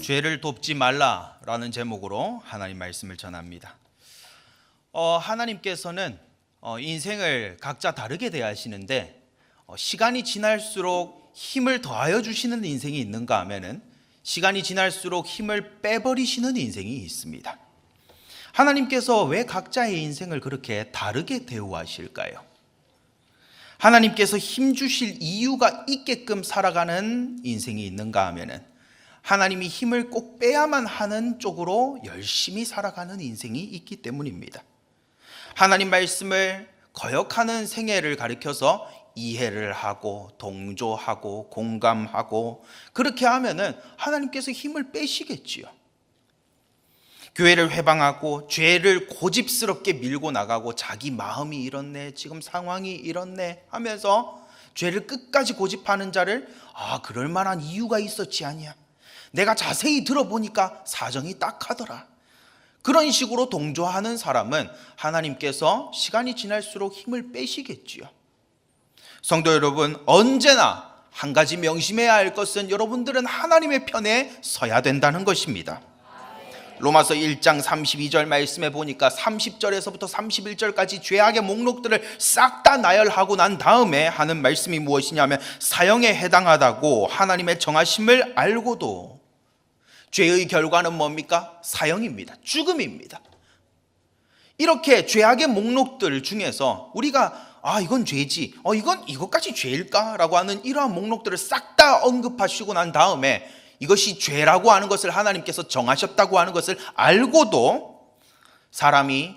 죄를 돕지 말라라는 제목으로 하나님 말씀을 전합니다. 하나님께서는 인생을 각자 다르게 대하시는데 시간이 지날수록 힘을 더하여 주시는 인생이 있는가 하면은 시간이 지날수록 힘을 빼버리시는 인생이 있습니다. 하나님께서 왜 각자의 인생을 그렇게 다르게 대우하실까요? 하나님께서 힘 주실 이유가 있게끔 살아가는 인생이 있는가 하면은 하나님이 힘을 꼭 빼야만 하는 쪽으로 열심히 살아가는 인생이 있기 때문입니다. 하나님 말씀을 거역하는 생애를 가리켜서 이해를 하고 동조하고 공감하고 그렇게 하면은 하나님께서 힘을 빼시겠지요. 교회를 회방하고 죄를 고집스럽게 밀고 나가고 자기 마음이 이렇네, 지금 상황이 이렇네 하면서 죄를 끝까지 고집하는 자를 그럴 만한 이유가 있었지 아니야, 내가 자세히 들어보니까 사정이 딱하더라, 그런 식으로 동조하는 사람은 하나님께서 시간이 지날수록 힘을 빼시겠지요. 성도 여러분, 언제나 한 가지 명심해야 할 것은 여러분들은 하나님의 편에 서야 된다는 것입니다. 로마서 1장 32절 말씀에 보니까 30절에서부터 31절까지 죄악의 목록들을 싹 다 나열하고 난 다음에 하는 말씀이 무엇이냐면, 사형에 해당하다고 하나님의 정하심을 알고도 죄의 결과는 뭡니까? 사형입니다. 죽음입니다. 이렇게 죄악의 목록들 중에서 우리가 이건 죄지, 이것까지 죄일까? 라고 하는 이러한 목록들을 싹 다 언급하시고 난 다음에 이것이 죄라고 하는 것을 하나님께서 정하셨다고 하는 것을 알고도 사람이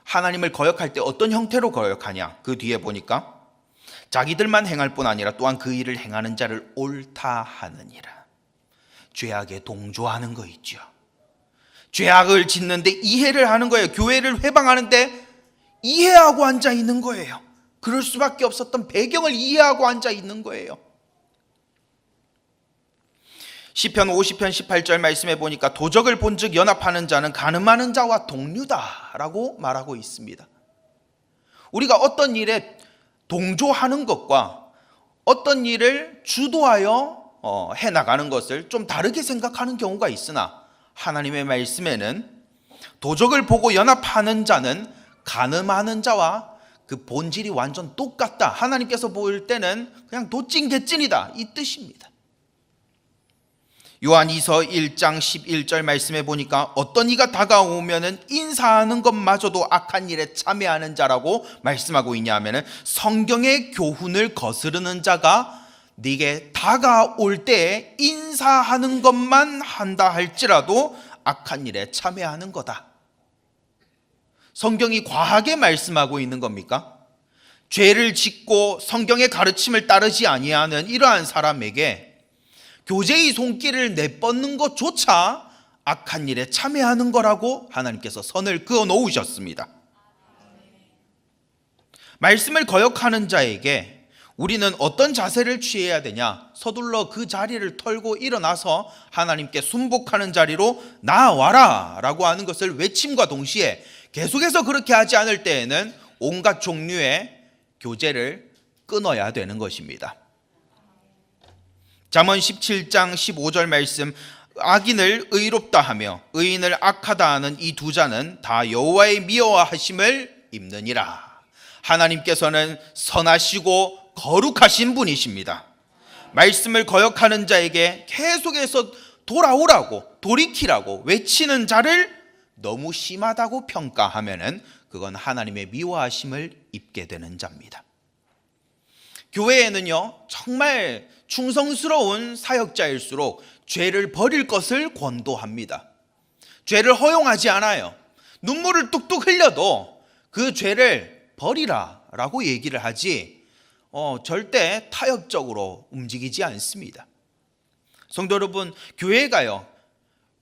하나님을 거역할 때 어떤 형태로 거역하냐, 그 뒤에 보니까 자기들만 행할 뿐 아니라 또한 그 일을 행하는 자를 옳다 하느니라. 죄악에 동조하는 거 있죠. 죄악을 짓는데 이해를 하는 거예요. 교회를 회방하는데 이해하고 앉아 있는 거예요. 그럴 수밖에 없었던 배경을 이해하고 앉아 있는 거예요. 시편 50편 18절 말씀에 보니까 도적을 본즉 연합하는 자는 간음하는 자와 동류다라고 말하고 있습니다. 우리가 어떤 일에 동조하는 것과 어떤 일을 주도하여 해나가는 것을 좀 다르게 생각하는 경우가 있으나, 하나님의 말씀에는 도적을 보고 연합하는 자는 간음하는 자와 그 본질이 완전 똑같다, 하나님께서 볼 때는 그냥 도찐개찐이다, 이 뜻입니다. 요한이서 1장 11절 말씀에 보니까 어떤 이가 다가오면은 인사하는 것마저도 악한 일에 참여하는 자라고 말씀하고 있냐 하면은, 성경의 교훈을 거스르는 자가 네게 다가올 때 인사하는 것만 한다 할지라도 악한 일에 참여하는 거다. 성경이 과하게 말씀하고 있는 겁니까? 죄를 짓고 성경의 가르침을 따르지 아니하는 이러한 사람에게 교제의 손길을 내뻗는 것조차 악한 일에 참여하는 거라고 하나님께서 선을 그어 놓으셨습니다. 말씀을 거역하는 자에게 우리는 어떤 자세를 취해야 되냐? 서둘러 그 자리를 털고 일어나서 하나님께 순복하는 자리로 나아와라 라고 하는 것을 외침과 동시에, 계속해서 그렇게 하지 않을 때에는 온갖 종류의 교제를 끊어야 되는 것입니다. 잠언 17장 15절 말씀, 악인을 의롭다 하며 의인을 악하다 하는 이 두 자는 다 여호와의 미워하심을 입느니라. 하나님께서는 선하시고 거룩하신 분이십니다. 말씀을 거역하는 자에게 계속해서 돌아오라고, 돌이키라고 외치는 자를 너무 심하다고 평가하면은 그건 하나님의 미워하심을 입게 되는 자입니다. 교회에는요, 정말 충성스러운 사역자일수록 죄를 버릴 것을 권도합니다. 죄를 허용하지 않아요. 눈물을 뚝뚝 흘려도 그 죄를 버리라 라고 얘기를 하지 절대 타협적으로 움직이지 않습니다. 성도 여러분, 교회가요,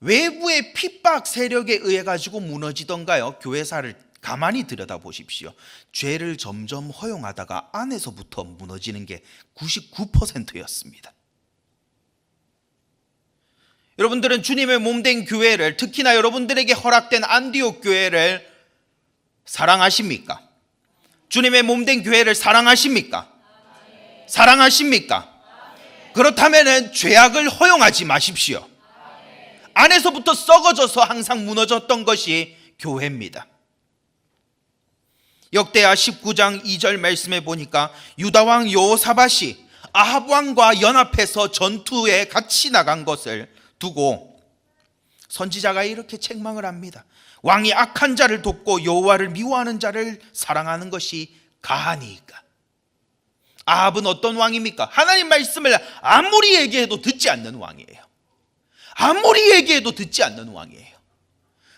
외부의 핍박 세력에 의해 가지고 무너지던가요, 교회사를 가만히 들여다보십시오. 죄를 점점 허용하다가 안에서부터 무너지는 게 99%였습니다. 여러분들은 주님의 몸된 교회를, 특히나 여러분들에게 허락된 안디옥 교회를 사랑하십니까? 주님의 몸된 교회를 사랑하십니까? 사랑하십니까? 그렇다면 죄악을 허용하지 마십시오. 안에서부터 썩어져서 항상 무너졌던 것이 교회입니다. 역대하 19장 2절 말씀에 보니까 유다왕 여호사밧이 아합 왕과 연합해서 전투에 같이 나간 것을 두고 선지자가 이렇게 책망을 합니다. 왕이 악한 자를 돕고 여호와를 미워하는 자를 사랑하는 것이 가하니까. 아합은 어떤 왕입니까? 하나님 말씀을 아무리 얘기해도 듣지 않는 왕이에요. 아무리 얘기해도 듣지 않는 왕이에요.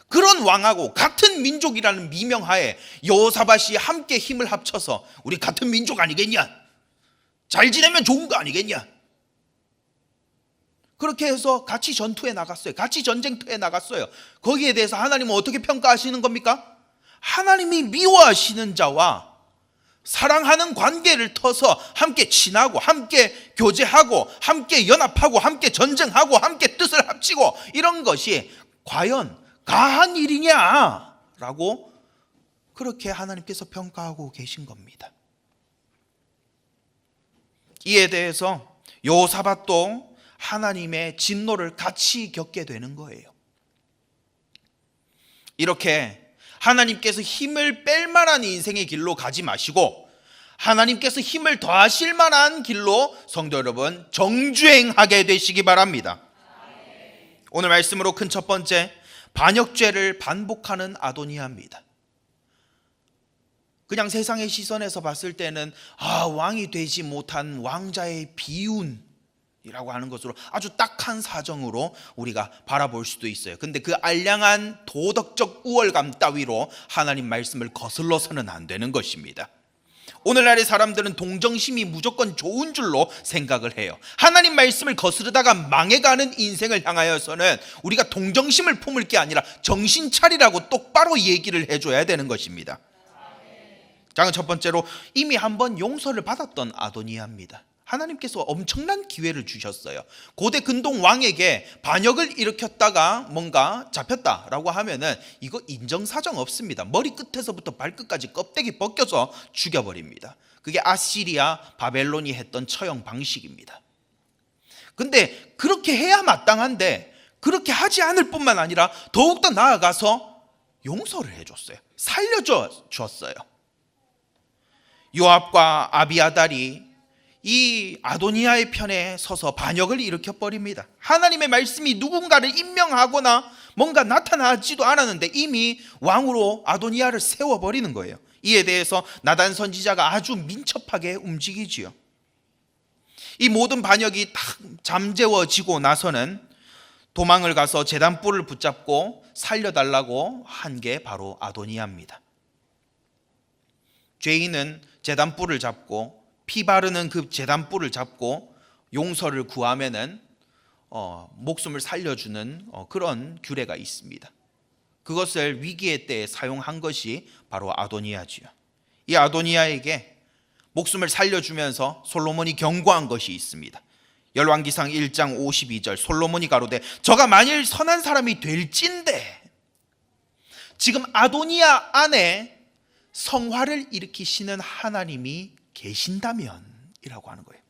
그런 왕하고 같은 민족이라는 미명하에 여호사밧이 함께 힘을 합쳐서 우리 같은 민족 아니겠냐? 잘 지내면 좋은 거 아니겠냐? 그렇게 해서 같이 전투에 나갔어요. 같이 전쟁터에 나갔어요. 거기에 대해서 하나님은 어떻게 평가하시는 겁니까? 하나님이 미워하시는 자와 사랑하는 관계를 터서 함께 친하고 함께 교제하고 함께 연합하고 함께 전쟁하고 함께 뜻을 합치고 이런 것이 과연 가한 일이냐? 라고 그렇게 하나님께서 평가하고 계신 겁니다. 이에 대해서 여호사밧도 하나님의 진노를 같이 겪게 되는 거예요. 이렇게 하나님께서 힘을 뺄 만한 인생의 길로 가지 마시고 하나님께서 힘을 더하실 만한 길로 성도 여러분 정주행하게 되시기 바랍니다. 오늘 말씀으로 큰 첫 번째, 반역죄를 반복하는 아도니아입니다. 그냥 세상의 시선에서 봤을 때는 왕이 되지 못한 왕자의 비운이라고 하는 것으로 아주 딱한 사정으로 우리가 바라볼 수도 있어요. 근데 그 알량한 도덕적 우월감 따위로 하나님 말씀을 거슬러서는 안 되는 것입니다. 오늘날의 사람들은 동정심이 무조건 좋은 줄로 생각을 해요. 하나님 말씀을 거스르다가 망해가는 인생을 향하여서는 우리가 동정심을 품을 게 아니라 정신 차리라고 똑바로 얘기를 해줘야 되는 것입니다. 자, 첫 번째로 이미 한번 용서를 받았던 아도니아입니다. 하나님께서 엄청난 기회를 주셨어요. 고대 근동 왕에게 반역을 일으켰다가 뭔가 잡혔다라고 하면은 이거 인정사정 없습니다. 머리 끝에서부터 발끝까지 껍데기 벗겨서 죽여버립니다. 그게 아시리아, 바벨론이 했던 처형 방식입니다. 근데 그렇게 해야 마땅한데 그렇게 하지 않을 뿐만 아니라 더욱더 나아가서 용서를 해줬어요. 살려줬어요. 요압과 아비아달이 이 아도니아의 편에 서서 반역을 일으켜버립니다. 하나님의 말씀이 누군가를 임명하거나 뭔가 나타나지도 않았는데 이미 왕으로 아도니아를 세워버리는 거예요. 이에 대해서 나단 선지자가 아주 민첩하게 움직이지요. 이 모든 반역이 딱 잠재워지고 나서는 도망을 가서 제단불을 붙잡고 살려달라고 한 게 바로 아도니아입니다. 죄인은 제단불을 잡고 피 바르는 그 제단불을 잡고 용서를 구하면은 목숨을 살려주는 그런 규례가 있습니다. 그것을 위기의 때에 사용한 것이 바로 아도니아지요. 이 아도니아에게 목숨을 살려주면서 솔로몬이 경고한 것이 있습니다. 열왕기상 1장 52절 솔로몬이 가로되 저가 만일 선한 사람이 될진대. 지금 아도니아 안에 성화를 일으키시는 하나님이 계신다면 이라고 하는 거예요.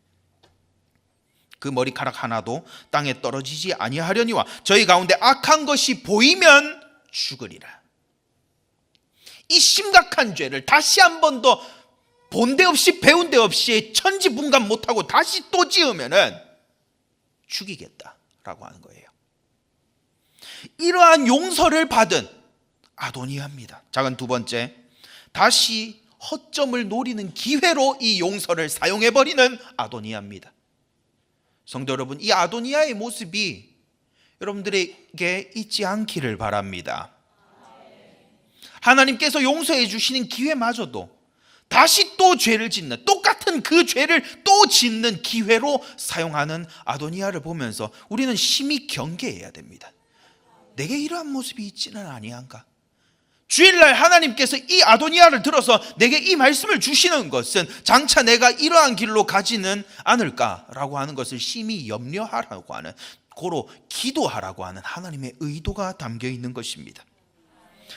그 머리카락 하나도 땅에 떨어지지 아니하려니와 저희 가운데 악한 것이 보이면 죽으리라. 이 심각한 죄를 다시 한 번 더 본 데 없이 배운 데 없이 천지분간 못하고 다시 또 지으면은 죽이겠다라고 하는 거예요. 이러한 용서를 받은 아도니아입니다. 작은 두 번째, 다시 허점을 노리는 기회로 이 용서를 사용해버리는 아도니아입니다. 성도 여러분, 이 아도니아의 모습이 여러분들에게 있지 않기를 바랍니다. 하나님께서 용서해 주시는 기회마저도 다시 또 죄를 짓는, 똑같은 그 죄를 또 짓는 기회로 사용하는 아도니아를 보면서 우리는 심히 경계해야 됩니다. 내게 이러한 모습이 있지는 아니한가? 주일날 하나님께서 이 아도니아를 들어서 내게 이 말씀을 주시는 것은 장차 내가 이러한 길로 가지는 않을까라고 하는 것을 심히 염려하라고 하는, 고로 기도하라고 하는 하나님의 의도가 담겨 있는 것입니다.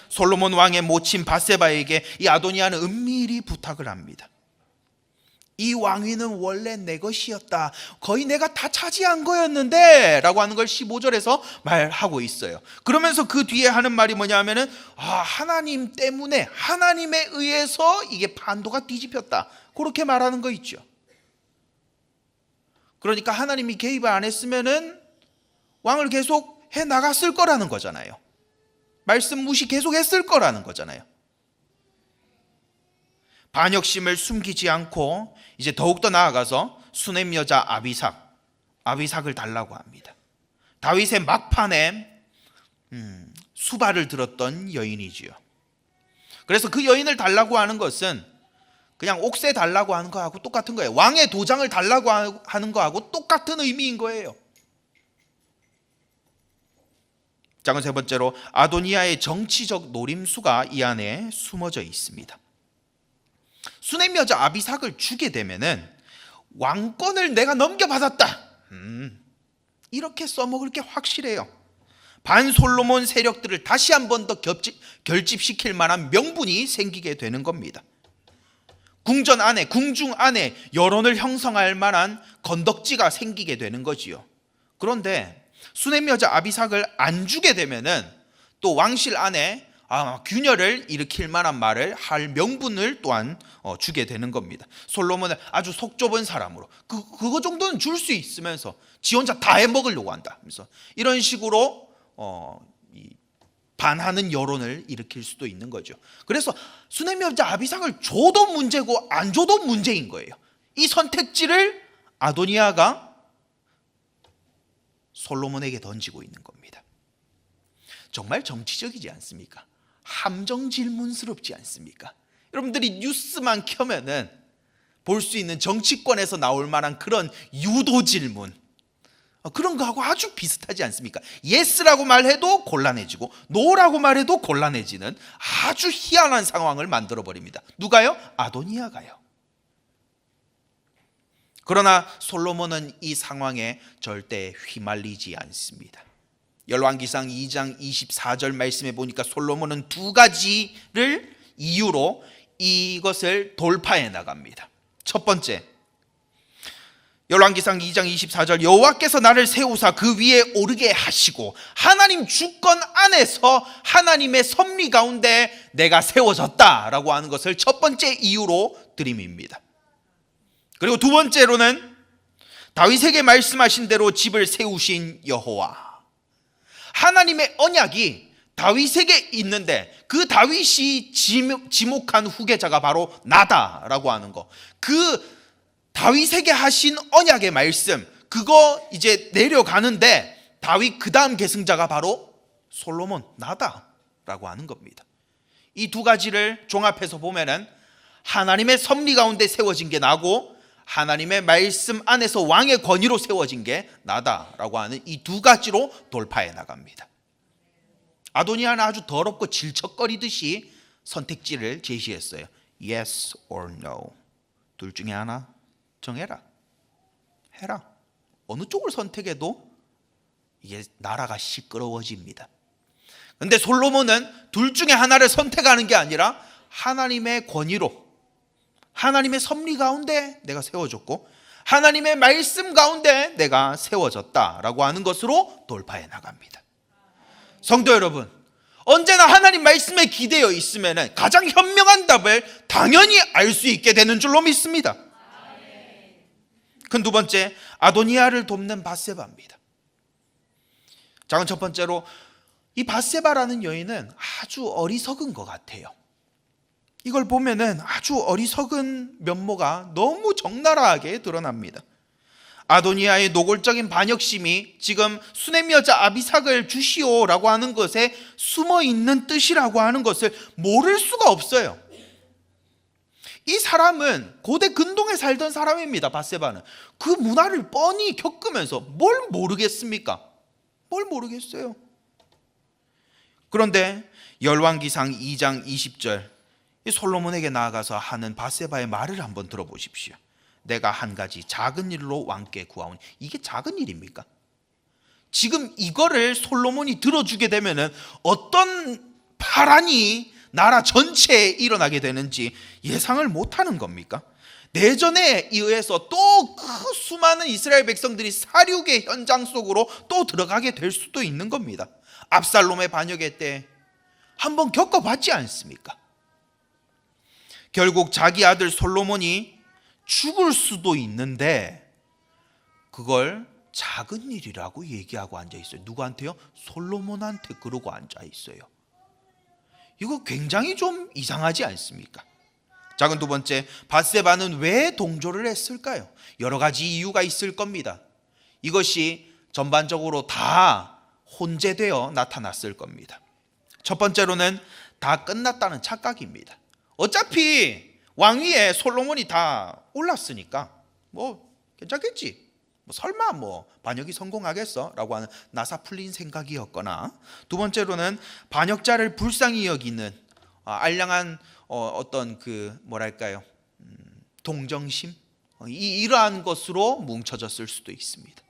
솔로몬 왕의 모친 밧세바에게 이 아도니아는 은밀히 부탁을 합니다. 이 왕위는 원래 내 것이었다. 거의 내가 다 차지한 거였는데 라고 하는 걸 15절에서 말하고 있어요. 그러면서 그 뒤에 하는 말이 뭐냐 하면은 하나님 때문에, 하나님에 의해서 이게 판도가 뒤집혔다, 그렇게 말하는 거 있죠. 그러니까 하나님이 개입을 안 했으면은 왕을 계속 해 나갔을 거라는 거잖아요. 말씀 무시 계속 했을 거라는 거잖아요. 반역심을 숨기지 않고 이제 더욱더 나아가서 수넴 여자 아비삭을 달라고 합니다. 다윗의 막판에 수발을 들었던 여인이지요. 그래서 그 여인을 달라고 하는 것은 그냥 옥새 달라고 하는 거하고 똑같은 거예요. 왕의 도장을 달라고 하는 거하고 똑같은 의미인 거예요. 자, 세 번째로 아도니아의 정치적 노림수가 이 안에 숨어져 있습니다. 수넴 여자 아비삭을 주게 되면은 왕권을 내가 넘겨받았다, 이렇게 써먹을 게 확실해요. 반솔로몬 세력들을 다시 한 번 더 결집시킬 만한 명분이 생기게 되는 겁니다. 궁전 안에, 궁중 안에 여론을 형성할 만한 건덕지가 생기게 되는 거지요. 그런데 수넴 여자 아비삭을 안 주게 되면은 또 왕실 안에 균열을 일으킬 만한 말을 할 명분을 또한 주게 되는 겁니다. 솔로몬은 아주 속 좁은 사람으로 그거 정도는 줄 수 있으면서 지 혼자 다 해먹으려고 한다, 그래서 이런 식으로 반하는 여론을 일으킬 수도 있는 거죠. 그래서 수넴 여자 아비삭을 줘도 문제고 안 줘도 문제인 거예요. 이 선택지를 아도니아가 솔로몬에게 던지고 있는 겁니다. 정말 정치적이지 않습니까? 함정 질문스럽지 않습니까? 여러분들이 뉴스만 켜면은 볼 수 있는 정치권에서 나올 만한 그런 유도 질문, 그런 거하고 아주 비슷하지 않습니까? 예스라고 말해도 곤란해지고 노라고 말해도 곤란해지는 아주 희한한 상황을 만들어 버립니다. 누가요? 아도니아가요. 그러나 솔로몬은 이 상황에 절대 휘말리지 않습니다. 열왕기상 2장 24절 말씀에 보니까 솔로몬은 두 가지를 이유로 이것을 돌파해 나갑니다. 첫 번째, 열왕기상 2장 24절, 여호와께서 나를 세우사 그 위에 오르게 하시고 하나님 주권 안에서 하나님의 섭리 가운데 내가 세워졌다라고 하는 것을 첫 번째 이유로 드림입니다. 그리고 두 번째로는 다윗에게 말씀하신 대로 집을 세우신 여호와, 하나님의 언약이 다윗에게 있는데 그 다윗이 지목한 후계자가 바로 나다라고 하는 거, 그 다윗에게 하신 언약의 말씀, 그거 이제 내려가는데 다윗 그 다음 계승자가 바로 솔로몬, 나다라고 하는 겁니다. 이 두 가지를 종합해서 보면은 하나님의 섭리 가운데 세워진 게 나고 하나님의 말씀 안에서 왕의 권위로 세워진 게 나다라고 하는 이 두 가지로 돌파해 나갑니다. 아도니아는 아주 더럽고 질척거리듯이 선택지를 제시했어요. Yes or no, 둘 중에 하나 정해라, 해라. 어느 쪽을 선택해도 이게 나라가 시끄러워집니다. 그런데 솔로몬은 둘 중에 하나를 선택하는 게 아니라 하나님의 권위로, 하나님의 섭리 가운데 내가 세워졌고 하나님의 말씀 가운데 내가 세워졌다라고 하는 것으로 돌파해 나갑니다. 성도 여러분, 언제나 하나님 말씀에 기대어 있으면 가장 현명한 답을 당연히 알 수 있게 되는 줄로 믿습니다. 큰 두 번째, 아도니아를 돕는 밧세바입니다. 작은 첫 번째로 이 밧세바라는 여인은 아주 어리석은 것 같아요. 이걸 보면은 아주 어리석은 면모가 너무 적나라하게 드러납니다. 아도니아의 노골적인 반역심이 지금 수넴 여자 아비삭을 주시오라고 하는 것에 숨어 있는 뜻이라고 하는 것을 모를 수가 없어요. 이 사람은 고대 근동에 살던 사람입니다. 밧세바는 그 문화를 뻔히 겪으면서 뭘 모르겠습니까? 뭘 모르겠어요. 그런데 열왕기상 2장 20절, 솔로몬에게 나아가서 하는 밧세바의 말을 한번 들어보십시오. 내가 한 가지 작은 일로 왕께 구하오니. 이게 작은 일입니까? 지금 이거를 솔로몬이 들어주게 되면은 어떤 파란이 나라 전체에 일어나게 되는지 예상을 못하는 겁니까? 내전에 의해서 또 그 수많은 이스라엘 백성들이 살육의 현장 속으로 또 들어가게 될 수도 있는 겁니다. 압살롬의 반역의 때 한번 겪어봤지 않습니까? 결국 자기 아들 솔로몬이 죽을 수도 있는데 그걸 작은 일이라고 얘기하고 앉아 있어요. 누구한테요? 솔로몬한테 그러고 앉아 있어요. 이거 굉장히 좀 이상하지 않습니까? 작은 두 번째, 밧세바는 왜 동조를 했을까요? 여러 가지 이유가 있을 겁니다. 이것이 전반적으로 다 혼재되어 나타났을 겁니다. 첫 번째로는 다 끝났다는 착각입니다. 어차피 왕위에 솔로몬이 다 올랐으니까 뭐 괜찮겠지, 설마 반역이 성공하겠어? 라고 하는 나사 풀린 생각이었거나, 두 번째로는 반역자를 불쌍히 여기는 알량한 어떤 동정심, 이러한 것으로 뭉쳐졌을 수도 있습니다.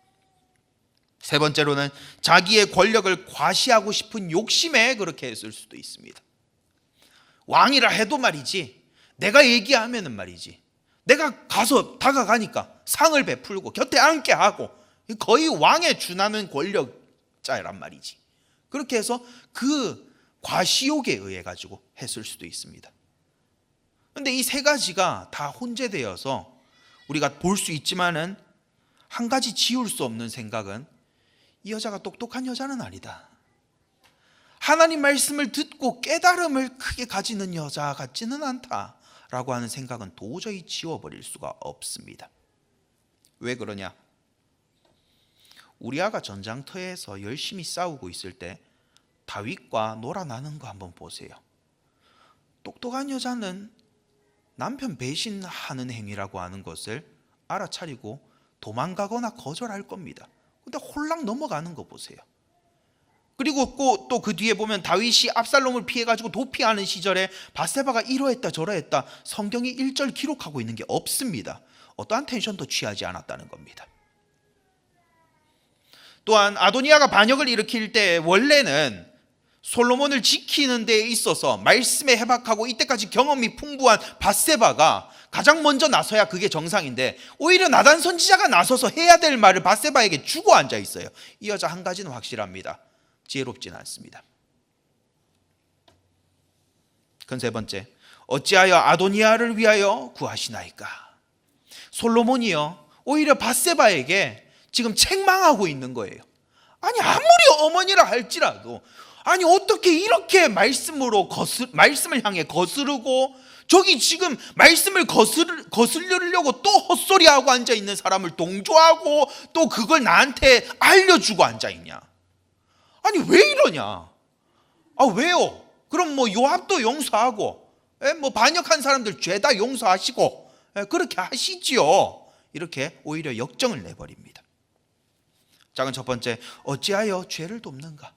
세 번째로는 자기의 권력을 과시하고 싶은 욕심에 그렇게 했을 수도 있습니다. 왕이라 해도 말이지, 내가 얘기하면은 말이지, 내가 가서 다가가니까 상을 베풀고 곁에 앉게 하고 거의 왕에 준하는 권력자란 말이지. 그렇게 해서 그 과시욕에 의해 가지고 했을 수도 있습니다. 그런데 이 세 가지가 다 혼재되어서 우리가 볼 수 있지만은 한 가지 지울 수 없는 생각은, 이 여자가 똑똑한 여자는 아니다. 하나님 말씀을 듣고 깨달음을 크게 가지는 여자 같지는 않다라고 하는 생각은 도저히 지워버릴 수가 없습니다. 왜 그러냐? 우리아가 전장터에서 열심히 싸우고 있을 때 다윗과 놀아나는 거 한번 보세요. 똑똑한 여자는 남편 배신하는 행위라고 하는 것을 알아차리고 도망가거나 거절할 겁니다. 근데 홀랑 넘어가는 거 보세요. 그리고 또 그 뒤에 보면 다윗이 압살롬을 피해가지고 도피하는 시절에 밧세바가 이러했다 저러했다 성경이 1절 기록하고 있는 게 없습니다. 어떠한 텐션도 취하지 않았다는 겁니다. 또한 아도니아가 반역을 일으킬 때 원래는 솔로몬을 지키는 데 있어서 말씀에 해박하고 이때까지 경험이 풍부한 밧세바가 가장 먼저 나서야 그게 정상인데, 오히려 나단 선지자가 나서서 해야 될 말을 밧세바에게 주고 앉아 있어요. 이 여자 한 가지는 확실합니다. 지혜롭지는 않습니다. 그건 세 번째, 어찌하여 아도니아를 위하여 구하시나이까? 솔로몬이요 오히려 밧세바에게 지금 책망하고 있는 거예요. 아니 아무리 어머니라 할지라도, 아니 어떻게 이렇게 말씀을 향해 거스르고, 저기 지금 말씀을 거스르려고 또 헛소리하고 앉아있는 사람을 동조하고 또 그걸 나한테 알려주고 앉아있냐? 아니 왜 이러냐? 왜요? 그럼 요압도 용서하고, 반역한 사람들 죄다 용서하시고, 그렇게 하시지요. 이렇게 오히려 역정을 내버립니다. 작은 첫 번째, 어찌하여 죄를 돕는가?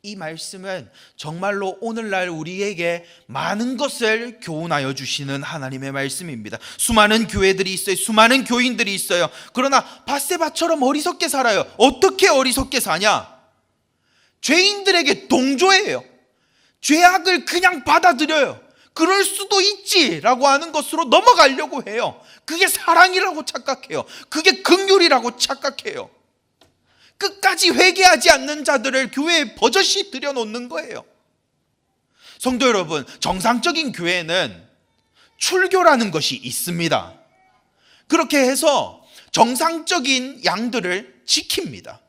이 말씀은 정말로 오늘날 우리에게 많은 것을 교훈하여 주시는 하나님의 말씀입니다. 수많은 교회들이 있어요. 수많은 교인들이 있어요. 그러나 밧세바처럼 어리석게 살아요. 어떻게 어리석게 사냐? 죄인들에게 동조해요. 죄악을 그냥 받아들여요. 그럴 수도 있지라고 하는 것으로 넘어가려고 해요. 그게 사랑이라고 착각해요. 그게 긍휼이라고 착각해요. 끝까지 회개하지 않는 자들을 교회에 버젓이 들여놓는 거예요. 성도 여러분, 정상적인 교회는 출교라는 것이 있습니다. 그렇게 해서 정상적인 양들을 지킵니다.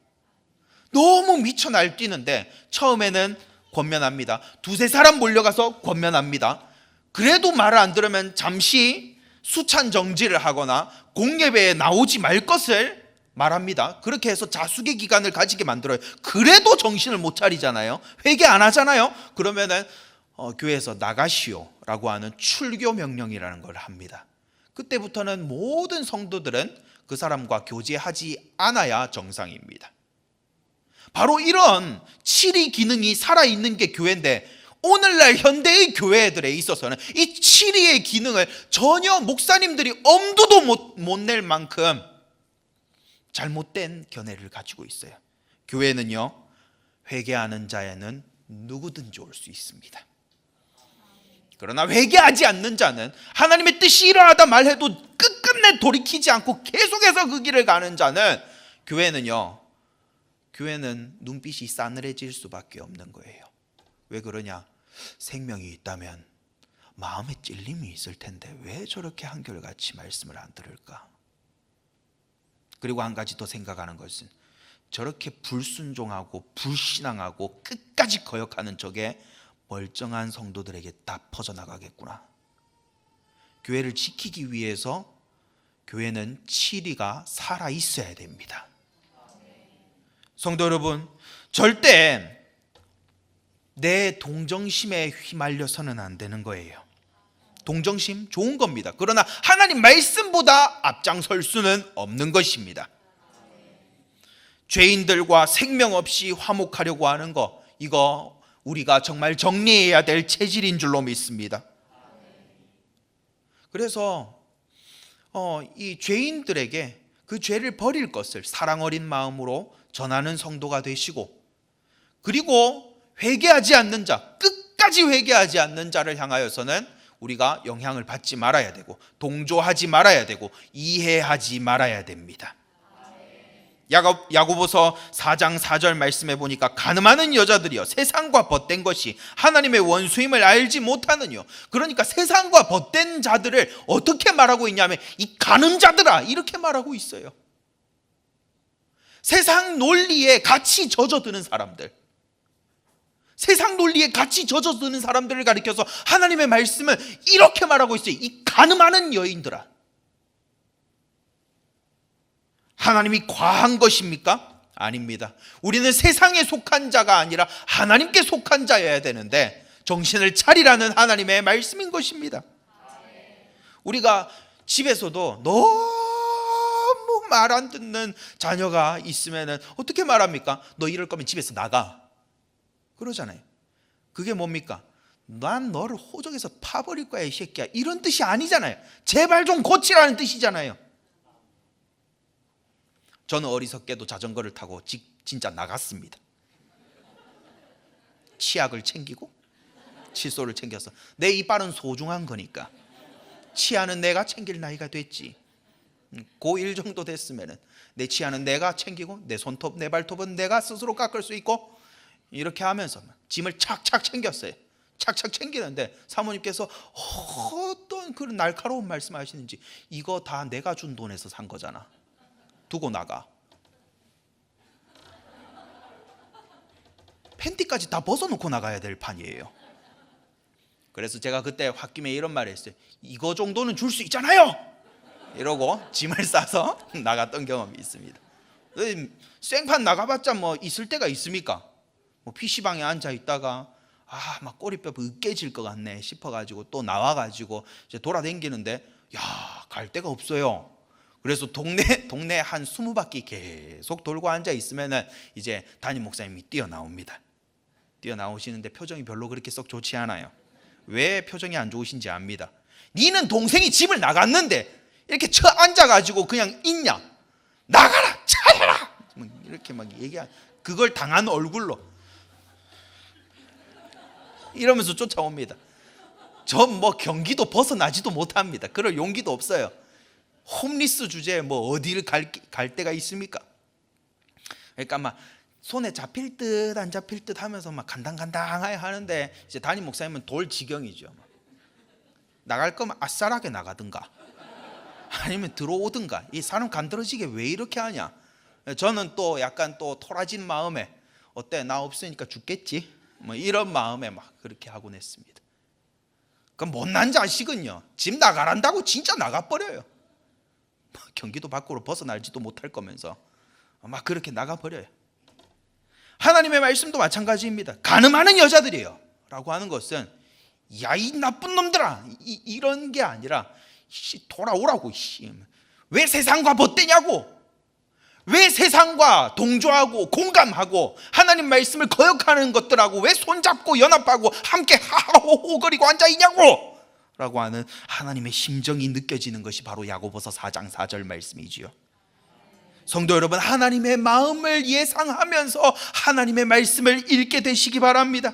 너무 미쳐 날뛰는데 처음에는 권면합니다. 두세 사람 몰려가서 권면합니다. 그래도 말을 안 들으면 잠시 수찬 정지를 하거나 공예배에 나오지 말 것을 말합니다. 그렇게 해서 자숙의 기간을 가지게 만들어요. 그래도 정신을 못 차리잖아요. 회개 안 하잖아요. 그러면은 교회에서 나가시오라고 하는 출교 명령이라는 걸 합니다. 그때부터는 모든 성도들은 그 사람과 교제하지 않아야 정상입니다. 바로 이런 치리 기능이 살아있는 게 교회인데, 오늘날 현대의 교회들에 있어서는 이 치리의 기능을 전혀 목사님들이 엄두도 못 낼 만큼 잘못된 견해를 가지고 있어요. 교회는요, 회개하는 자에는 누구든지 올 수 있습니다. 그러나 회개하지 않는 자는, 하나님의 뜻이 이러하다 말해도 끝끝내 돌이키지 않고 계속해서 그 길을 가는 자는, 교회는 눈빛이 싸늘해질 수밖에 없는 거예요. 왜 그러냐? 생명이 있다면 마음에 찔림이 있을 텐데 왜 저렇게 한결같이 말씀을 안 들을까? 그리고 한 가지 더 생각하는 것은, 저렇게 불순종하고 불신앙하고 끝까지 거역하는 저게 멀쩡한 성도들에게 다 퍼져나가겠구나. 교회를 지키기 위해서 교회는 치리가 살아있어야 됩니다. 성도 여러분, 절대 내 동정심에 휘말려서는 안 되는 거예요. 동정심 좋은 겁니다. 그러나 하나님 말씀보다 앞장설 수는 없는 것입니다. 죄인들과 생명 없이 화목하려고 하는 거, 이거 우리가 정말 정리해야 될 체질인 줄로 믿습니다. 그래서 이 죄인들에게 그 죄를 버릴 것을 사랑 어린 마음으로 전하는 성도가 되시고, 그리고 회개하지 않는 자, 끝까지 회개하지 않는 자를 향하여서는 우리가 영향을 받지 말아야 되고, 동조하지 말아야 되고, 이해하지 말아야 됩니다. 야고보서 4장 4절 말씀해 보니까, 가늠하는 여자들이여 세상과 벗된 것이 하나님의 원수임을 알지 못하느뇨. 그러니까 세상과 벗된 자들을 어떻게 말하고 있냐면, 이 간음자들아, 이렇게 말하고 있어요. 세상 논리에 같이 젖어드는 사람들, 세상 논리에 같이 젖어드는 사람들을 가리켜서 하나님의 말씀은 이렇게 말하고 있어요. 이 간음하는 여인들아. 하나님이 과한 것입니까? 아닙니다. 우리는 세상에 속한 자가 아니라 하나님께 속한 자여야 되는데, 정신을 차리라는 하나님의 말씀인 것입니다. 우리가 집에서도 너무 말 안 듣는 자녀가 있으면 어떻게 말합니까? 너 이럴 거면 집에서 나가, 그러잖아요. 그게 뭡니까? 난 너를 호적에서 파버릴 거야 이 새끼야, 이런 뜻이 아니잖아요. 제발 좀 고치라는 뜻이잖아요. 저는 어리석게도 자전거를 타고 진짜 나갔습니다. 치약을 챙기고 칫솔을 챙겨서, 내 이빨은 소중한 거니까 치아는 내가 챙길 나이가 됐지. 고1 정도 됐으면 내 치아는 내가 챙기고, 내 손톱 내 발톱은 내가 스스로 깎을 수 있고, 이렇게 하면서 짐을 착착 챙겼어요. 착착 챙기는데 사모님께서 어떤 그런 날카로운 말씀하시는지, 이거 다 내가 준 돈에서 산 거잖아, 두고 나가. 팬티까지 다 벗어놓고 나가야 될 판이에요. 그래서 제가 그때 홧김에 이런 말을 했어요. 이거 정도는 줄 수 있잖아요, 이러고 짐을 싸서 나갔던 경험이 있습니다. 생판 나가봤자 뭐 있을 때가 있습니까? 뭐 PC방에 앉아 있다가 막 꼬리뼈 으깨질 것 같네 싶어가지고 또 나와가지고 이제 돌아다니는데, 갈 데가 없어요. 그래서 동네 한 20바퀴 계속 돌고 앉아 있으면은 이제 담임 목사님이 뛰어나옵니다. 뛰어나오시는데 표정이 별로 그렇게 썩 좋지 않아요. 왜 표정이 안 좋으신지 압니다. 니는 동생이 집을 나갔는데 이렇게 쳐 앉아가지고 그냥 있냐? 나가라, 차려라, 이렇게 막 얘기하. 그걸 당한 얼굴로 이러면서 쫓아옵니다. 전 뭐 경기도 벗어나지도 못합니다. 그럴 용기도 없어요. 홈리스 주제에 뭐 어디를 갈 데가 있습니까? 그러니까 막 손에 잡힐 듯 안 잡힐 듯 하면서 막 간당간당하게 하는데, 이제 담임 목사님은 돌 지경이죠. 나갈 거면 아싸라게 나가든가 아니면 들어오든가. 이 사람 간드러지게 왜 이렇게 하냐. 저는 또 약간 또 토라진 마음에, 어때 나 없으니까 죽겠지, 뭐 이런 마음에 막 그렇게 하곤 했습니다. 그 못난 자식은요, 집 나가란다고 진짜 나가버려요. 경기도 밖으로 벗어나지도 못할 거면서 막 그렇게 나가버려요. 하나님의 말씀도 마찬가지입니다. 간음하는 여자들이에요 라고 하는 것은, 야 이 나쁜 놈들아, 이런 게 아니라 돌아오라고. 왜 세상과 벗대냐고, 왜 세상과 동조하고 공감하고 하나님 말씀을 거역하는 것들하고 왜 손잡고 연합하고 함께 하하호호거리고 앉아있냐고 라고 하는 하나님의 심정이 느껴지는 것이 바로 야고보서 4장 4절 말씀이지요. 성도 여러분, 하나님의 마음을 예상하면서 하나님의 말씀을 읽게 되시기 바랍니다.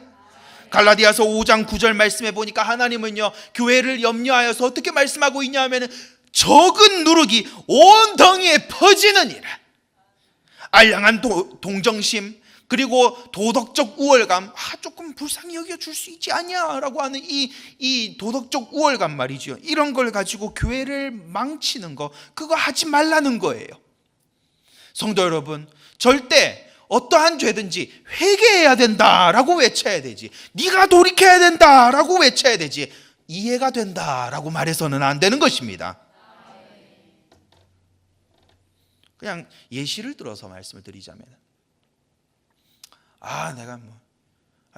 갈라디아서 5장 9절 말씀해 보니까 하나님은요 교회를 염려하여서 어떻게 말씀하고 있냐 하면은 적은 누룩이 온 덩이에 퍼지느니라. 알량한 동정심, 그리고 도덕적 우월감, 조금 불쌍히 여겨줄 수 있지 않냐라고 하는 이 도덕적 우월감 말이죠. 이런 걸 가지고 교회를 망치는 거, 그거 하지 말라는 거예요. 성도 여러분, 절대 어떠한 죄든지 회개해야 된다라고 외쳐야 되지, 네가 돌이켜야 된다라고 외쳐야 되지, 이해가 된다라고 말해서는 안 되는 것입니다. 그냥 예시를 들어서 말씀을 드리자면, 내가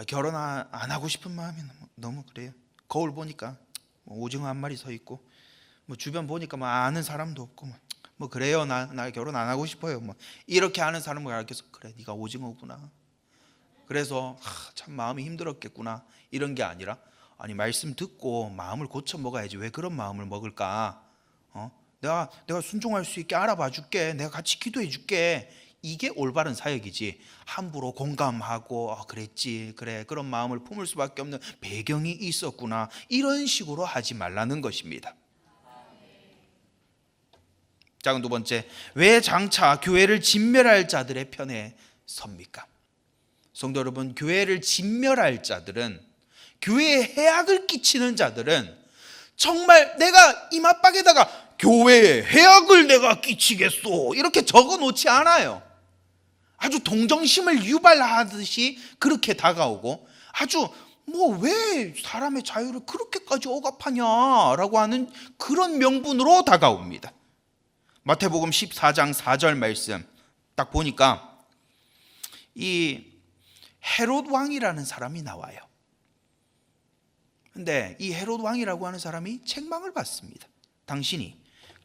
결혼 안 하고 싶은 마음이 너무 그래요. 거울 보니까 오징어 한 마리 서 있고, 주변 보니까 아는 사람도 없고, 그래요. 나 결혼 안 하고 싶어요. 이렇게 하는 사람을 가르쳐서, 그래, 네가 오징어구나. 그래서 참 마음이 힘들었겠구나. 이런 게 아니라, 말씀 듣고 마음을 고쳐 먹어야지. 왜 그런 마음을 먹을까? 내가 순종할 수 있게 알아봐 줄게. 내가 같이 기도해 줄게. 이게 올바른 사역이지, 함부로 공감하고 그랬지, 그래, 그런 마음을 품을 수밖에 없는 배경이 있었구나, 이런 식으로 하지 말라는 것입니다. 자, 두 번째, 왜 장차 교회를 진멸할 자들의 편에 섭니까? 성도 여러분, 교회를 진멸할 자들은, 교회에 해악을 끼치는 자들은 정말 내가 이마박에다가 교회에 해악을 내가 끼치겠소 이렇게 적어 놓지 않아요. 아주 동정심을 유발하듯이 그렇게 다가오고, 아주 왜 사람의 자유를 그렇게까지 억압하냐라고 하는 그런 명분으로 다가옵니다. 마태복음 14장 4절 말씀 딱 보니까 이 헤롯 왕이라는 사람이 나와요. 근데 이 헤롯 왕이라고 하는 사람이 책망을 받습니다. 당신이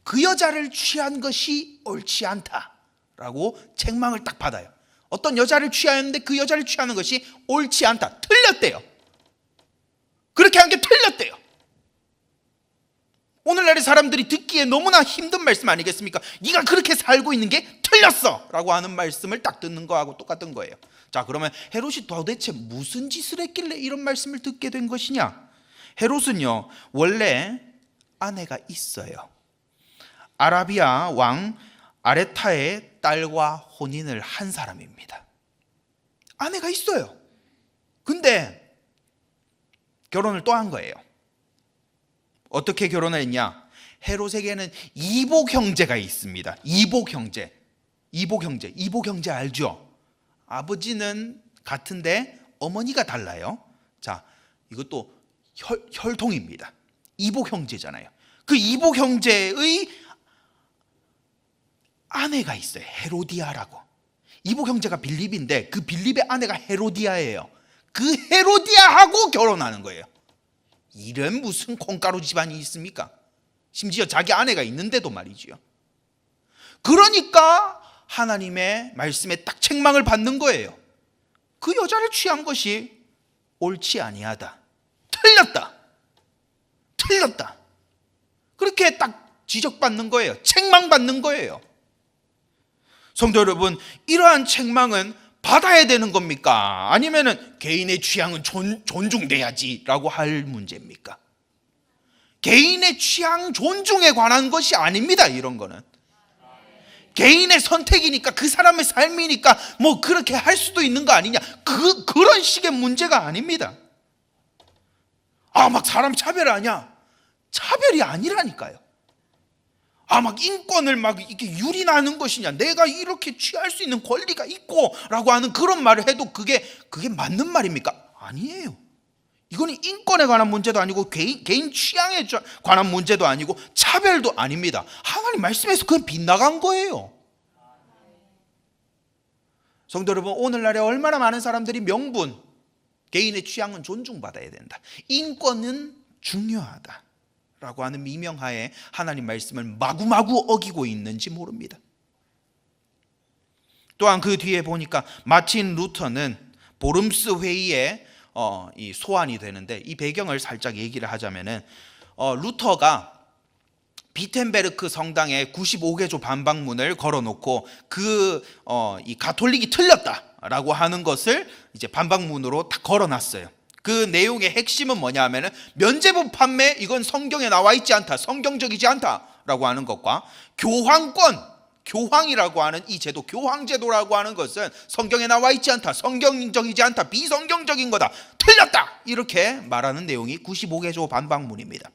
그 여자를 취한 것이 옳지 않다라고 책망을 딱 받아요. 어떤 여자를 취하였는데 그 여자를 취하는 것이 옳지 않다, 틀렸대요. 그렇게 한 게 틀렸대요. 오늘날의 사람들이 듣기에 너무나 힘든 말씀 아니겠습니까? 네가 그렇게 살고 있는 게 틀렸어 라고 하는 말씀을 딱 듣는 거하고 똑같은 거예요. 자, 그러면 헤롯이 도대체 무슨 짓을 했길래 이런 말씀을 듣게 된 것이냐? 헤롯은요 원래 아내가 있어요. 아라비아 왕 아레타의 딸과 혼인을 한 사람입니다. 아내가 있어요. 근데 결혼을 또 한 거예요. 어떻게 결혼을 했냐? 헤롯에게는 이복 형제가 있습니다. 이복 형제 알죠? 아버지는 같은데 어머니가 달라요. 자, 이것도 혈통입니다. 이복 형제잖아요. 그 이복 형제의 아내가 있어요. 헤로디아라고. 이복 형제가 빌립인데 그 빌립의 아내가 헤로디아예요. 그 헤로디아하고 결혼하는 거예요. 이런 무슨 콩가루 집안이 있습니까? 심지어 자기 아내가 있는데도 말이지요. 그러니까 하나님의 말씀에 딱 책망을 받는 거예요. 그 여자를 취한 것이 옳지 아니하다, 틀렸다, 그렇게 딱 지적받는 거예요. 책망받는 거예요. 성도 여러분, 이러한 책망은 받아야 되는 겁니까? 아니면은 개인의 취향은 존중돼야지라고 할 문제입니까? 개인의 취향 존중에 관한 것이 아닙니다. 이런 거는 개인의 선택이니까, 그 사람의 삶이니까 그렇게 할 수도 있는 거 아니냐, 그런 식의 문제가 아닙니다. 막 사람 차별하냐? 차별이 아니라니까요. 막 인권을 이렇게 유린하는 것이냐, 내가 이렇게 취할 수 있는 권리가 있고 라고 하는 그런 말을 해도 그게 맞는 말입니까? 아니에요. 이거는 인권에 관한 문제도 아니고 개인 취향에 관한 문제도 아니고 차별도 아닙니다. 하나님 말씀에서 그건 빗나간 거예요. 성도 여러분, 오늘날에 얼마나 많은 사람들이 명분, 개인의 취향은 존중받아야 된다, 인권은 중요하다 라고 하는 미명하에 하나님 말씀을 마구마구 어기고 있는지 모릅니다. 또한 그 뒤에 보니까 마틴 루터는 보름스 회의에 이 소환이 되는데, 이 배경을 살짝 얘기를 하자면은 루터가 비텐베르크 성당에 95개조 반박문을 걸어놓고 이 가톨릭이 틀렸다라고 하는 것을 이제 반박문으로 딱 걸어놨어요. 그 내용의 핵심은 뭐냐 하면은 면죄부 판매, 이건 성경에 나와 있지 않다, 성경적이지 않다라고 하는 것과 교황권, 교황이라고 하는 이 제도, 교황제도라고 하는 것은 성경에 나와 있지 않다, 성경적이지 않다, 비성경적인 거다, 틀렸다, 이렇게 말하는 내용이 95개조 반박문입니다.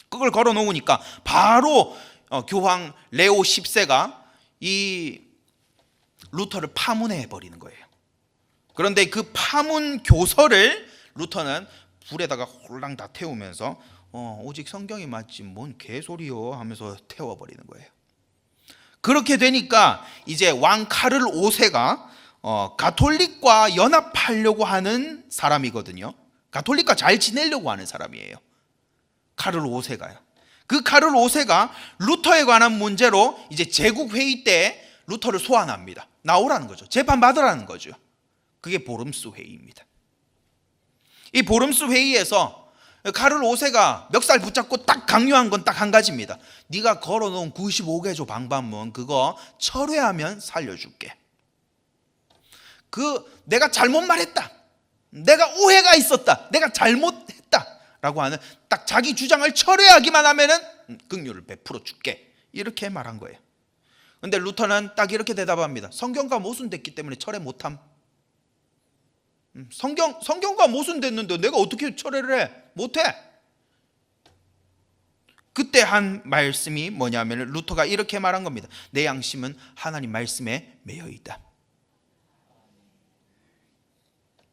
그걸 걸어 놓으니까 바로 교황 레오 10세가 이 루터를 파문해 버리는 거예요. 그런데 그 파문 교서를 루터는 불에다가 홀랑 다 태우면서 오직 성경이 맞지 뭔 개소리요 하면서 태워버리는 거예요. 그렇게 되니까 이제 왕 카를 5세가 가톨릭과 연합하려고 하는 사람이거든요. 가톨릭과 잘 지내려고 하는 사람이에요. 카를 5세가요. 그 카를 5세가 루터에 관한 문제로 이제 제국회의 때 루터를 소환합니다. 나오라는 거죠. 재판받으라는 거죠. 그게 보름스 회의입니다. 이 보름스 회의에서 카를 5세가 멱살 붙잡고 딱 강요한 건 딱 한 가지입니다. 네가 걸어놓은 95개조 방반문 그거 철회하면 살려줄게. 내가 잘못 말했다, 내가 오해가 있었다, 내가 잘못했다 라고 하는 딱 자기 주장을 철회하기만 하면은 긍휼을 베풀어 줄게, 이렇게 말한 거예요. 근데 루터는 딱 이렇게 대답합니다. 성경과 모순됐기 때문에 철회 못함. 성경과 모순됐는데 내가 어떻게 철회를 해? 못해. 그때 한 말씀이 뭐냐면 루터가 이렇게 말한 겁니다. 내 양심은 하나님 말씀에 매여 있다.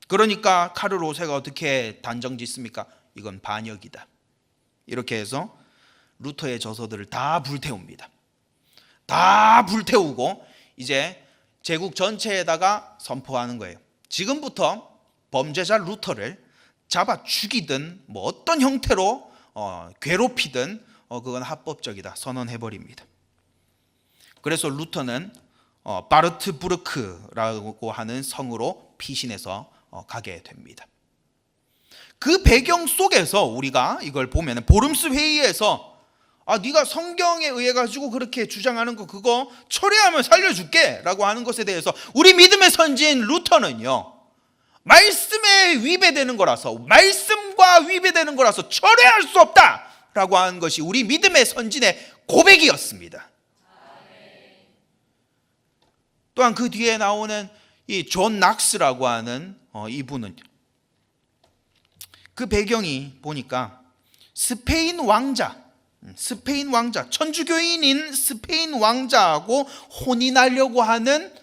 그러니까 카를 5세가 어떻게 단정 짓습니까? 이건 반역이다. 이렇게 해서 루터의 저서들을 다 불태웁니다. 다 불태우고 이제 제국 전체에다가 선포하는 거예요. 지금부터 범죄자 루터를 잡아 죽이든 뭐 어떤 형태로 괴롭히든 그건 합법적이다 선언해버립니다. 그래서 루터는 바르트부르크라고 하는 성으로 피신해서 가게 됩니다. 그 배경 속에서 우리가 이걸 보면 보름스 회의에서 네가 성경에 의해 가지고 그렇게 주장하는 거 그거 철회하면 살려줄게 라고 하는 것에 대해서 우리 믿음의 선지인 루터는요, 말씀에 위배되는 거라서, 말씀과 위배되는 거라서 철회할 수 없다 라고 하는 것이 우리 믿음의 선진의 고백이었습니다. 또한 그 뒤에 나오는 이 존 낙스라고 하는 이분은 그 배경이 보니까 스페인 왕자, 천주교인인 스페인 왕자하고 혼인하려고 하는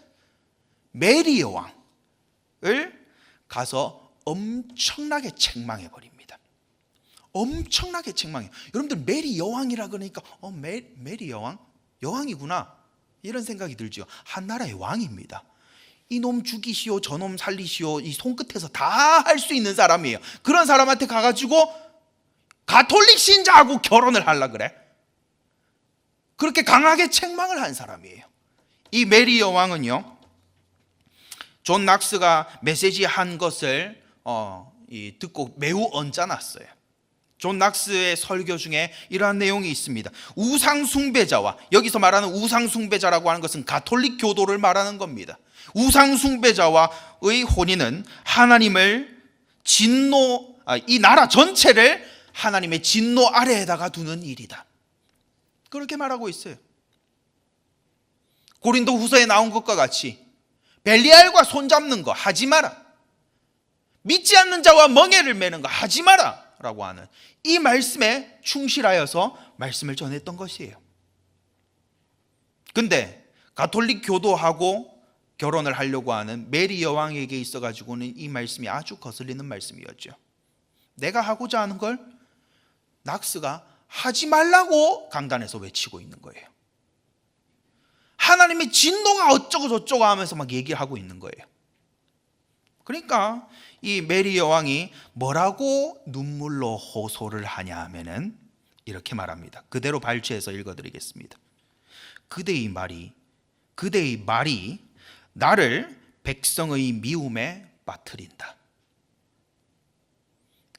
메리 여왕을 가서 엄청나게 책망해 버립니다. 엄청나게 책망해요. 여러분들 메리 여왕이라 그러니까 메리 여왕? 여왕이구나 이런 생각이 들죠. 한 나라의 왕입니다. 이놈 죽이시오, 저놈 살리시오, 이 손끝에서 다 할 수 있는 사람이에요. 그런 사람한테 가가지고 가톨릭 신자하고 결혼을 하려 그래? 그렇게 강하게 책망을 한 사람이에요. 이 메리 여왕은요, 존 낙스가 메시지 한 것을 듣고 매우 언짢았어요. 존 낙스의 설교 중에 이러한 내용이 있습니다. 우상숭배자와, 여기서 말하는 우상숭배자라고 하는 것은 가톨릭 교도를 말하는 겁니다. 우상숭배자와의 혼인은 하나님을 이 나라 전체를 하나님의 진노 아래에다가 두는 일이다. 그렇게 말하고 있어요. 고린도 후서에 나온 것과 같이 벨리알과 손잡는 거 하지 마라, 믿지 않는 자와 멍에를 매는 거 하지 마라 라고 하는 이 말씀에 충실하여서 말씀을 전했던 것이에요. 근데 가톨릭 교도하고 결혼을 하려고 하는 메리 여왕에게 있어가지고는 이 말씀이 아주 거슬리는 말씀이었죠. 내가 하고자 하는 걸 낙스가 하지 말라고 강단에서 외치고 있는 거예요. 하나님의 진노가 어쩌고 저쩌고 하면서 막 얘기를 하고 있는 거예요. 그러니까 이 메리 여왕이 뭐라고 눈물로 호소를 하냐 하면은 이렇게 말합니다. 그대로 발췌해서 읽어드리겠습니다. 그대의 말이 나를 백성의 미움에 빠뜨린다.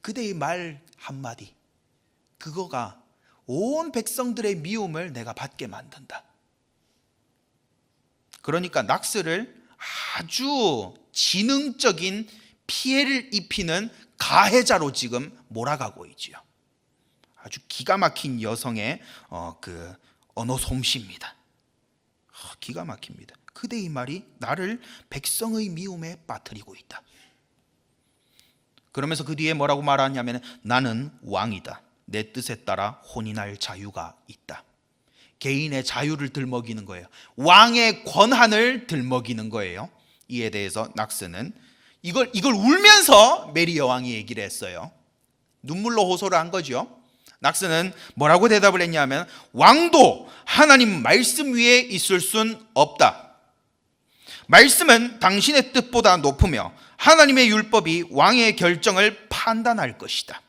그대의 말 한마디, 그거가 온 백성들의 미움을 내가 받게 만든다. 그러니까 낙스를 아주 지능적인 피해를 입히는 가해자로 지금 몰아가고 있지요. 아주 기가 막힌 여성의 그 언어 솜씨입니다. 기가 막힙니다. 그대의 말이 나를 백성의 미움에 빠뜨리고 있다. 그러면서 그 뒤에 뭐라고 말하냐면 나는 왕이다. 내 뜻에 따라 혼인할 자유가 있다. 개인의 자유를 들먹이는 거예요. 왕의 권한을 들먹이는 거예요. 이에 대해서 낙스는 이걸 울면서 메리 여왕이 얘기를 했어요. 눈물로 호소를 한 거죠. 낙스는 뭐라고 대답을 했냐면 왕도 하나님 말씀 위에 있을 순 없다. 말씀은 당신의 뜻보다 높으며 하나님의 율법이 왕의 결정을 판단할 것이다.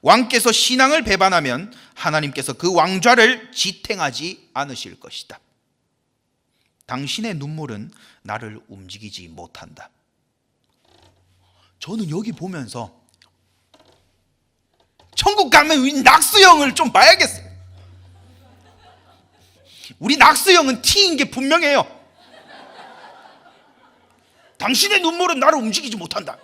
왕께서 신앙을 배반하면 하나님께서 그 왕좌를 지탱하지 않으실 것이다. 당신의 눈물은 나를 움직이지 못한다. 저는 여기 보면서 천국 가면 우리 낙스 형을 좀 봐야겠어요. 우리 낙스 형은 T인 게 분명해요. 당신의 눈물은 나를 움직이지 못한다.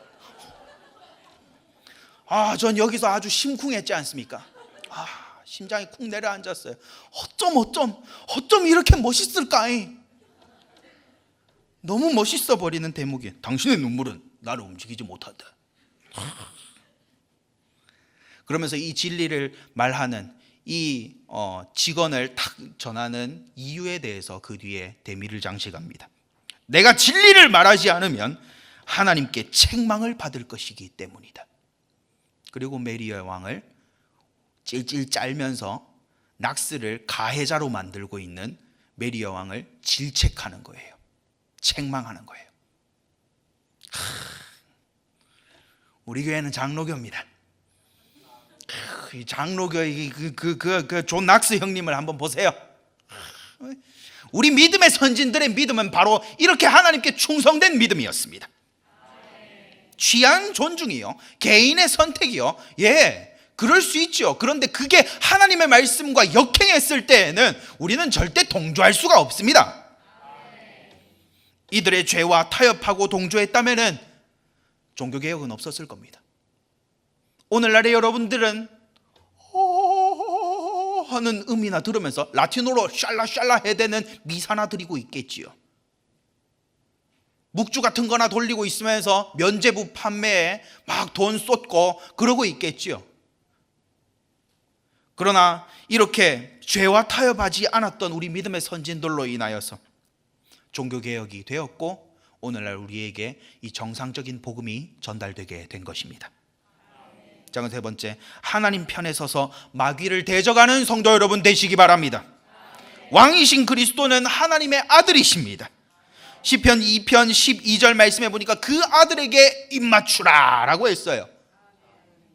전 여기서 아주 심쿵했지 않습니까? 심장이 쿵 내려앉았어요. 어쩜 이렇게 멋있을까? 너무 멋있어 버리는 대목이 당신의 눈물은 나를 움직이지 못한다. 그러면서 이 진리를 말하는 이 직언을 탁 전하는 이유에 대해서 그 뒤에 대미를 장식합니다. 내가 진리를 말하지 않으면 하나님께 책망을 받을 것이기 때문이다. 그리고 메리 여왕을 찔찔 짤면서 낙스를 가해자로 만들고 있는 메리 여왕을 질책하는 거예요. 책망하는 거예요. 우리 교회는 장로교입니다. 이 장로교의 존 낙스 형님을 한번 보세요. 우리 믿음의 선진들의 믿음은 바로 이렇게 하나님께 충성된 믿음이었습니다. 취향 존중이요, 개인의 선택이요, 그럴 수 있죠. 그런데 그게 하나님의 말씀과 역행했을 때에는 우리는 절대 동조할 수가 없습니다. 이들의 죄와 타협하고 동조했다면 종교개혁은 없었을 겁니다. 오늘날의 여러분들은 하는 음이나 들으면서 라틴어로 샬라샬라 해대는 미사나 드리고 있겠지요. 묵주 같은 거나 돌리고 있으면서 면죄부 판매에 막 돈 쏟고 그러고 있겠지요. 그러나 이렇게 죄와 타협하지 않았던 우리 믿음의 선진들로 인하여서 종교개혁이 되었고 오늘날 우리에게 이 정상적인 복음이 전달되게 된 것입니다. 자, 세 번째, 하나님 편에 서서 마귀를 대적하는 성도 여러분 되시기 바랍니다. 왕이신 그리스도는 하나님의 아들이십니다. 시편 2편 12절 말씀해 보니까 그 아들에게 입맞추라 라고 했어요.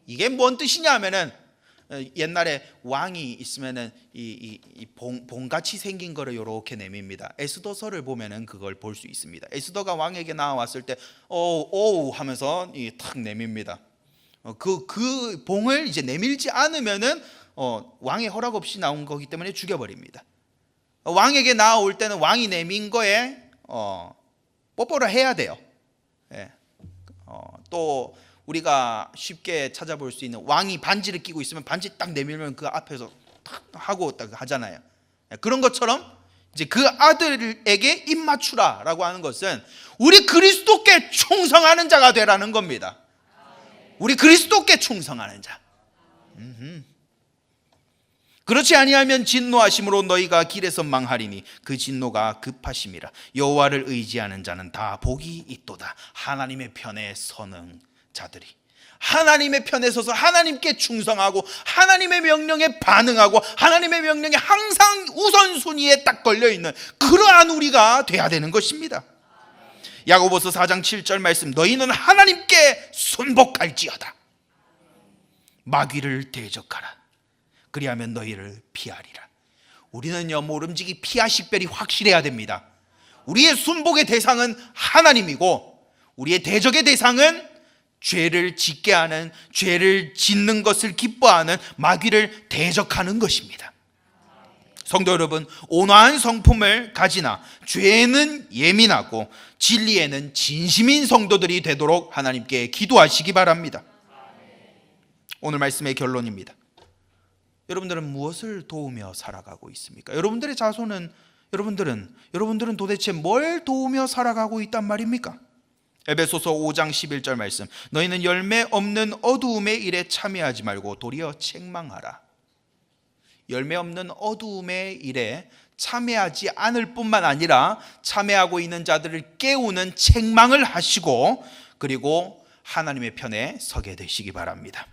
이게 뭔 뜻이냐 하면은 옛날에 왕이 있으면은 이 봉같이 생긴 거를 이렇게 내밉니다. 에스더서를 보면은 그걸 볼 수 있습니다. 에스더가 왕에게 나왔을 때 오우 하면서 탁 내밉니다. 그 봉을 이제 내밀지 않으면은 왕의 허락 없이 나온 거기 때문에 죽여버립니다. 왕에게 나올 때는 왕이 내민 거에 뽀뽀를 해야 돼요. 또 우리가 쉽게 찾아볼 수 있는 왕이 반지를 끼고 있으면 반지 딱 내밀면 그 앞에서 탁 하고 딱 하잖아요. 그런 것처럼 이제 그 아들에게 입맞추라라고 하는 것은 우리 그리스도께 충성하는 자가 되라는 겁니다. 우리 그리스도께 충성하는 자. 그렇지 아니하면 진노하심으로 너희가 길에서 망하리니 그 진노가 급하심이라. 여호와를 의지하는 자는 다 복이 있도다. 하나님의 편에 서는 자들이, 하나님의 편에 서서 하나님께 충성하고 하나님의 명령에 반응하고 하나님의 명령에 항상 우선순위에 딱 걸려있는 그러한 우리가 돼야 되는 것입니다. 야고보서 4장 7절 말씀, 너희는 하나님께 순복할지어다. 마귀를 대적하라. 그리하면 너희를 피하리라. 우리는요, 모름지기 피하 식별이 확실해야 됩니다. 우리의 순복의 대상은 하나님이고 우리의 대적의 대상은 죄를 짓게 하는, 죄를 짓는 것을 기뻐하는 마귀를 대적하는 것입니다. 성도 여러분, 온화한 성품을 가지나 죄에는 예민하고 진리에는 진심인 성도들이 되도록 하나님께 기도하시기 바랍니다. 오늘 말씀의 결론입니다. 여러분들은 무엇을 도우며 살아가고 있습니까? 여러분들의 자손은 여러분들은 도대체 뭘 도우며 살아가고 있단 말입니까? 에베소서 5장 11절 말씀, 너희는 열매 없는 어두움의 일에 참여하지 말고 도리어 책망하라. 열매 없는 어두움의 일에 참여하지 않을 뿐만 아니라 참여하고 있는 자들을 깨우는 책망을 하시고, 그리고 하나님의 편에 서게 되시기 바랍니다.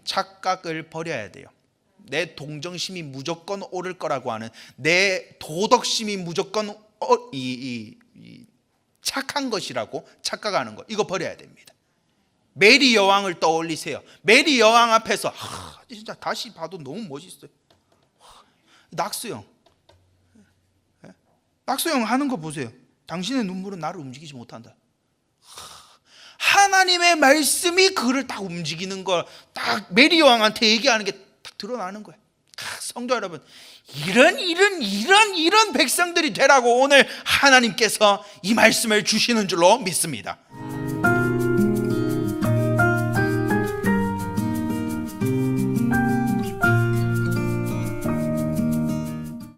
착각을 버려야 돼요. 내 동정심이 무조건 옳을 거라고 하는, 내 도덕심이 무조건 착한 것이라고 착각하는 것, 이거 버려야 됩니다. 메리 여왕을 떠올리세요. 메리 여왕 앞에서 진짜 다시 봐도 너무 멋있어요. 낙수형 하는 거 보세요. 당신의 눈물은 나를 움직이지 못한다. 하나님의 말씀이 그를 딱 움직이는 걸 딱 메리 여왕한테 얘기하는 게 딱 드러나는 거예요. 성도 여러분, 이런 백성들이 되라고 오늘 하나님께서 이 말씀을 주시는 줄로 믿습니다.